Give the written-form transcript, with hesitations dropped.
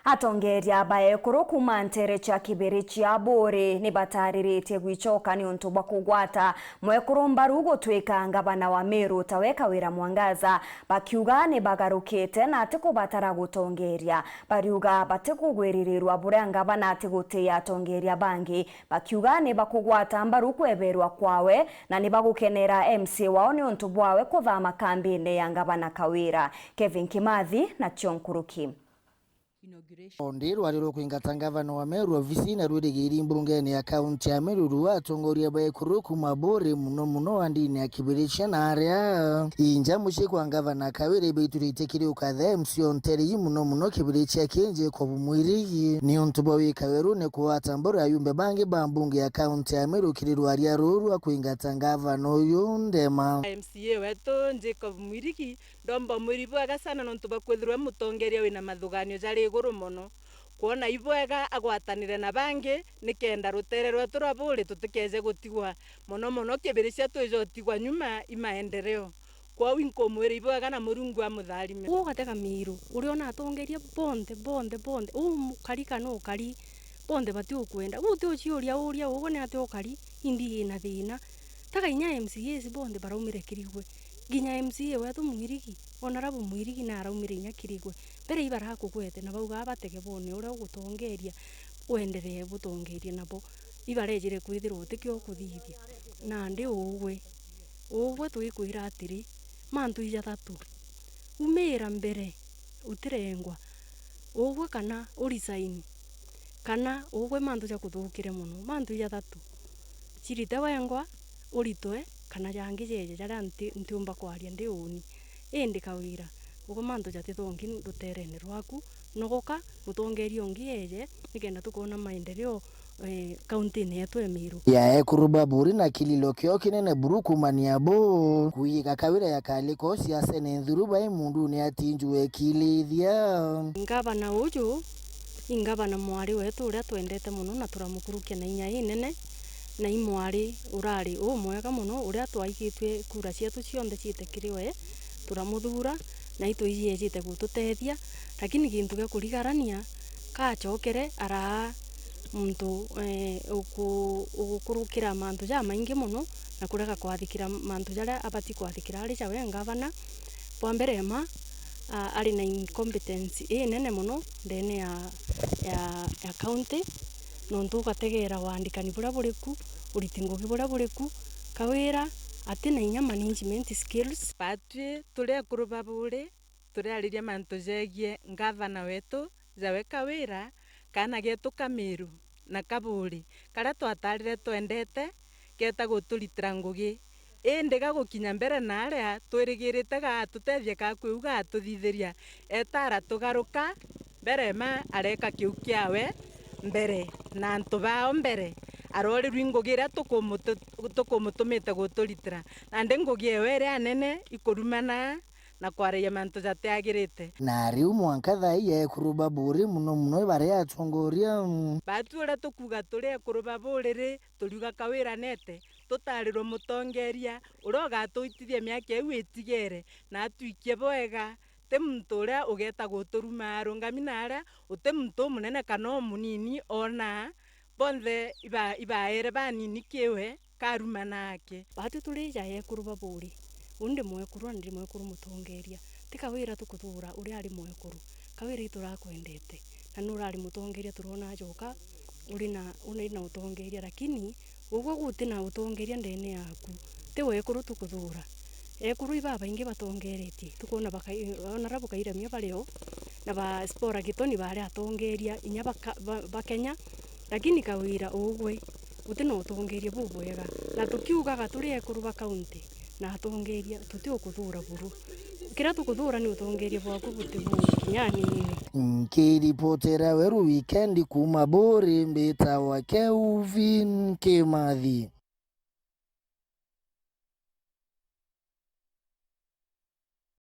Atongeria baekuru kuma ntere cha kibiri chia bore ni batariritie gwichoka ni untu bwa kugwata mwekuru mbaru gutwika ngabana wa Meru taweka wira Mwangaza bakiuga ni bagarukite na atiko batara gutongeria bariuga batikugwiririrwa bure ngabana atigutia atongeria bangi bakiuga ni bakugwata mbaru kweberwa kwawe na ni bagukenera MC wao ni untu bwawe kuthama kambine ya ngabana Kawira. Kevin Kimathi na Chonkuruki. Ondero waliro kuingata ngavana wa Meru ofisina rwegeri mbungeni ya kaunti ya Meru ruwatongoria baekuru kuma bore muno andini ya kibiricha na area inja mushikwa ngavana Kawira beituritekiri ukathe msio nteri muno kibiricha kenje kwa bumwiri ni untubo wikaweru ne kuwatambora ayumbe bange bambunge ya kaunti ya Meru kirirwaria ruru kuingata ngavana uyu ndema MCA wetu nje bumwiriki ndomba mwiribwaga sana nontuba kwethirwa mutongeria wina mathuganio jari iguru muno kuona ibwega agwatanire na bangi nikenda rutererwa turaburi tutikeje gutigwa muno kibiricia twijo tigwa nyuma imaendeleo kwa winko mwiri ibwega na murungu amutharime ugatega Miru uri ona atongeria bonde karika no kari bonde bati ukwenda guti uciuria uria ubone ati ukari indi ina thina taga inya MCA bonde baraumire kirigwe ginya MCA wetu mwirigi onarabu mwirigi na araumire inya kirigwe bere ibara kugwete na bauga batege bone ura gutongeria wendereye butongeria nabo ibarejire kwithirwo tikyo kuthithia na ndi ugwe twikwira atiri mantu ija thatu umira mbere utirengwa ugwe kana urisaini kana ugwe mantu ja kuthukire muno mantu ija thatu chirite wengwa uritwe kana jangi jeje jara ntiumba kwaria ndi uni indi Kawira ugo mantu jati thongi ruterene rwaku nogoka mutongeria ongi eje nikenda tukona maendeleo kaunti yetu ya Meru ya ekuruba buri na kililo kyo kinene buruku maniabo kuyiga Kawira ya kaliko siasa ne ndhuruba imundu ne atinjuwe kilithia ngabana uju ingabana mwari wetu uria twendete muno na turamukurukia na inya inene na imwari urari mwega muno uria twaigitwe kura cietu cionde ciitekiriwe turamuthura na itu ijete gututethia lakini gintu gya kurigarania kachokere ara muntu ugukurukira mantu ja maingi muno na kurega kwathikira mantu jara abati kwathikira ari jawe ngavana kwa mbere ari na incompetence nene muno ndene ya county nontu gategera wandikani bura buriku uritingo bura buriku Kawira atina inya management skills patwi tule kuruba bure tule aliria mantu jegie ngavana wetu jawe Kawira kana getu Meru na kaburi kara twatarire twendete geta gutulitira ngugi indi gagukinya mbere na aria twirigirite tutethie ka kwiuga tuthithiria etara tugaruka mbere areka kiu kiawe mbere na antu bao mbere arori rwingogira tukumutumite gutulitira na ndi ngugi ewe anene ikurumana na kwaria mantu jateagirite na riu Mwangaza ye kuruba buri muno bare atongoria batura tukuga turi kuruba buri turiuga Kawira nete tutarirwo mutongeria uroga tuitithie miaka eu itigere na atuikie bwega te muntu uria ugeta guturuma arungami aria ute muntu munene kana munini ona bonthe ibaere banini kiwe karuma nake batu turi ja ye kuruba buri unde mwekuru ndi mwekuru mutongeria ti Kawira tukuthura uri ari mwekuru Kawira iturakwendete na nurari mutongeria turona joka uri na utongeria lakini ugo gutina utongeria ndene yaku ti wekuru tukuthura ekuru ibaba ingi batongeretie tukona bakona rabu kairemia bareo na ba spora gitoni bare atongeria inya bakenya lakini Kawira ugwe utina utongeria bubwega na tukiugaga turi ekuru ba county na atongeria tuti ukuthura buru kira tukuthura ni utongeria bwaku butibu kinyani nkiripotera weru weekend kuma bore mbeta wa Kevin Kimathi.